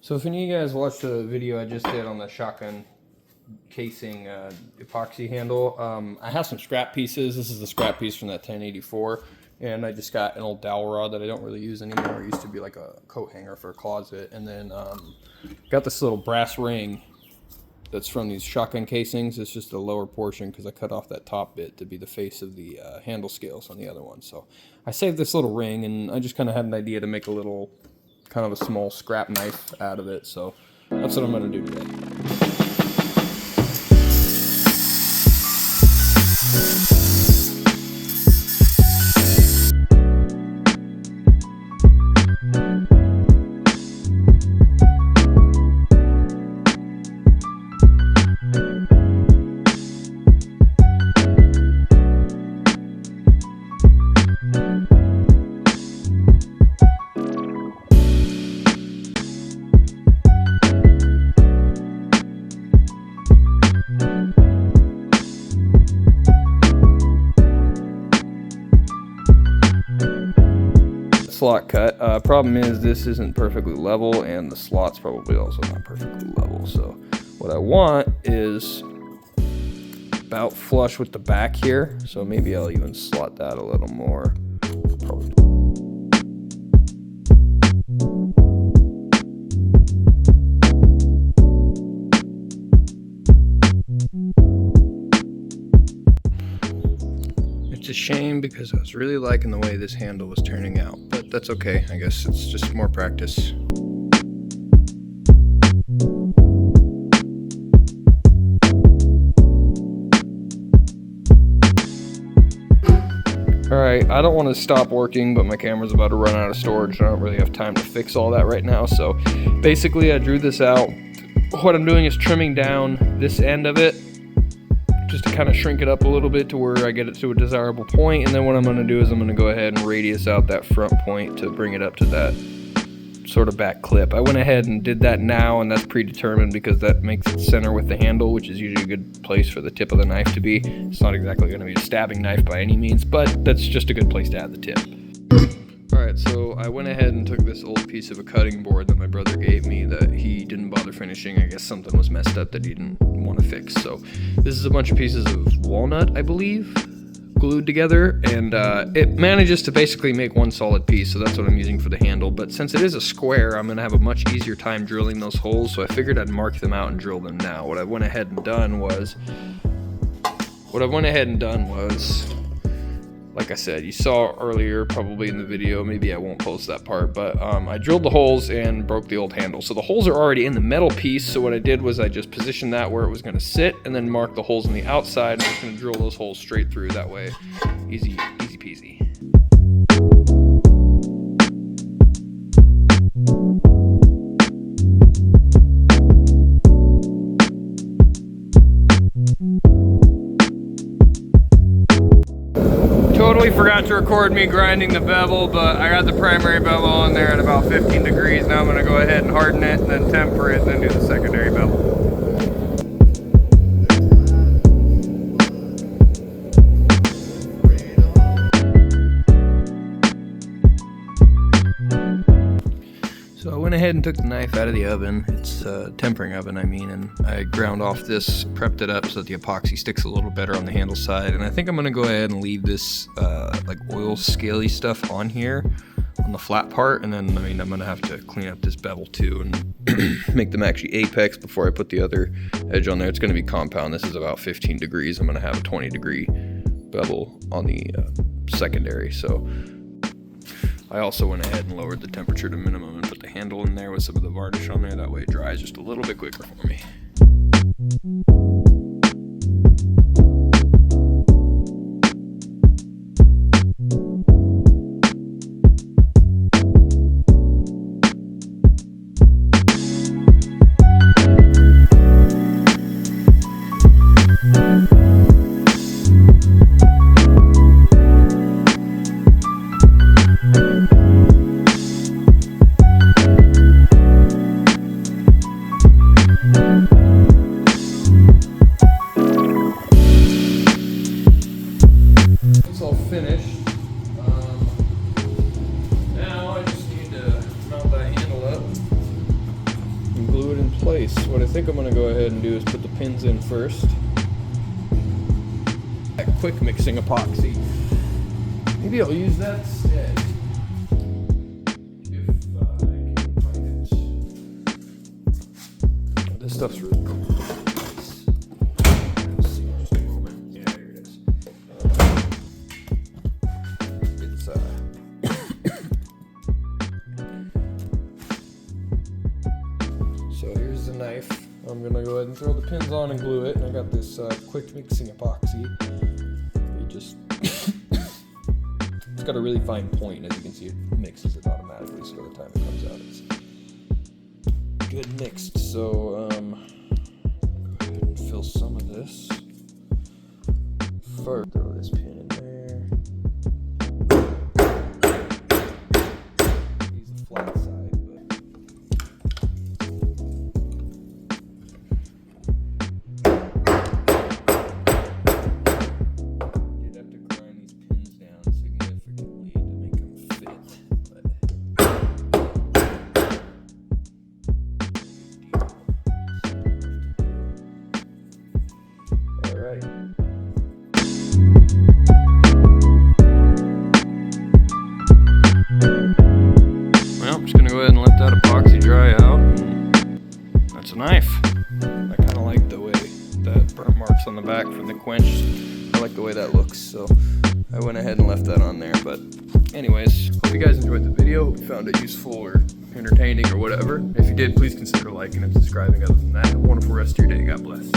So if any of you guys watched the video I just did on the shotgun casing epoxy handle, I have some scrap pieces. This is the scrap piece from that 1084, and I just got an old dowel rod that I don't really use anymore. It used to be like a coat hanger for a closet, and then got this little brass ring that's from these shotgun casings. It's just the lower portion because I cut off that top bit to be the face of the handle scales on the other one. So I saved this little ring, and I just kind of had an idea to make a little kind of a small scrap knife out of it. So that's what I'm going to do today. Slot cut. Problem is this isn't perfectly level, and the slot's probably also not perfectly level. So what I want is about flush with the back here. So maybe I'll even slot that a little more. Probably. It's a shame because I was really liking the way this handle was turning out, but that's okay. I guess it's just more practice. Alright, I don't want to stop working, but my camera's about to run out of storage. I don't really have time to fix all that right now, so basically I drew this out. What I'm doing is trimming down this end of it, just to kind of shrink it up a little bit to where I get it to a desirable point. And then what I'm going to do is I'm going to go ahead and radius out that front point to bring it up to that sort of back clip. I went ahead and did that now, and that's predetermined because that makes it center with the handle, which is usually a good place for the tip of the knife to be. It's not exactly going to be a stabbing knife by any means, but that's just a good place to add the tip. Alright, so I went ahead and took this old piece of a cutting board that my brother gave me that he didn't bother finishing. I guess something was messed up that he didn't want to fix. So this is a bunch of pieces of walnut, I believe, glued together, and it manages to basically make one solid piece, so that's what I'm using for the handle. But since it is a square, I'm going to have a much easier time drilling those holes, so I figured I'd mark them out and drill them now. What I went ahead and done was, like I said, you saw earlier probably in the video, maybe I won't post that part, but I drilled the holes and broke the old handle. So the holes are already in the metal piece, so what I did was I just positioned that where it was going to sit and then mark the holes on the outside. I'm just going to drill those holes straight through, that way, easy peasy. Totally forgot to record me grinding the bevel, but I got the primary bevel on there at about 15 degrees. Now I'm going to go ahead and harden it and then temper it and then do the secondary bevel. So I went ahead and took the knife out of the oven. It's a tempering oven, I mean, and I ground off this, prepped it up so that the epoxy sticks a little better on the handle side. And I think I'm gonna go ahead and leave this like oil scaly stuff on here on the flat part. And then, I mean, I'm gonna have to clean up this bevel too and make them actually apex before I put the other edge on there. It's gonna be compound. This is about 15 degrees. I'm gonna have a 20-degree bevel on the secondary. So I also went ahead and lowered the temperature to minimum and put the handle in there with some of the varnish on there. That way it dries just a little bit quicker for me. glue it in place. What I think I'm gonna go ahead and do is put the pins in first. That quick mixing epoxy. Maybe I'll use that instead. If I can find it. This stuff's really cool. Let's see, just a moment. Yeah, here it is. It's So here's the knife. I'm gonna go ahead and throw the pins on and glue it. And I got this quick mixing epoxy. You just it's got a really fine point, and as you can see, it mixes it automatically. So by the time it comes out, it's good mixed. So go ahead and fill some of this. First, throw this pin in there. Use the flat side. Well, I'm just gonna go ahead and let that epoxy dry out. That's a knife. I kind of like the way that burnt marks on the back from the quench. I like the way that looks, so I went ahead and left that on there. But anyways, hope you guys enjoyed the video. Hope you found it useful or entertaining or whatever. If you did, please consider liking and subscribing. Other than that, have a wonderful rest of your day. God bless.